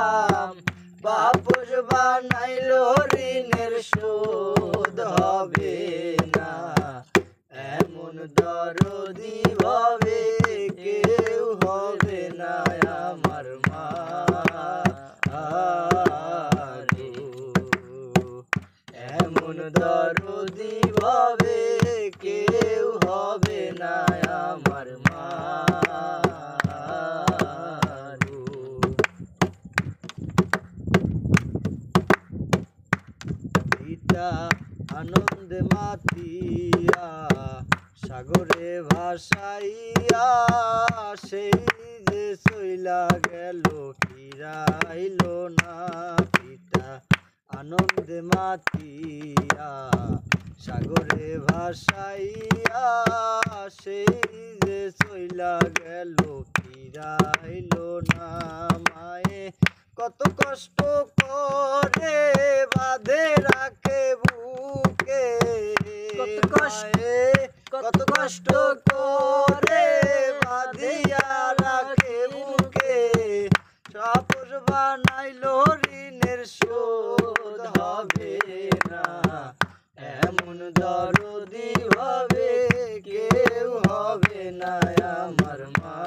চাম বাপুস বানাইলো ঋণের শোধ হবে না। এমন দরদি ভাবে কেউ হবে না আমার মা। এমন দরদি ভাবে কেউ হবে না আমার মা। আনন্দে মাতিয়া সাগরে ভাসাইয়া সেই যে চইলা গেল ফিরাইল না। পিতা আনন্দে মাতিয়া সাগরে ভাসাইয়া সেই যে চইলা গেল ফিরাইল না। মায়ে কত কষ্ট করে বাঁধে রাখে বুকে, কত কষ্ট করে বাঁধিয়া রাখে বুকে। সাপোস বানাইলো ঋণের শোধ হবে না। এমন দরদি ভাবে কেউ হবে না আমার মা।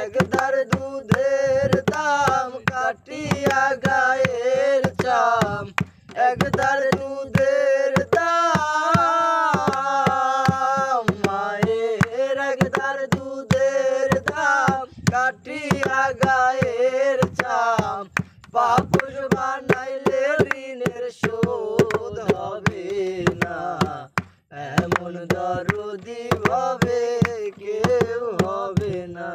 একদার দুধের দাম কাটিয়া গায়ের চাম, একদার দুধের দাম মায়ের একদার দুধের দাম কাটিয়া গায়ের চাম। বাপুস বানাইলে ঋণের শোধ হবে না। এমন দরদি ভাবে কেউ হবে না।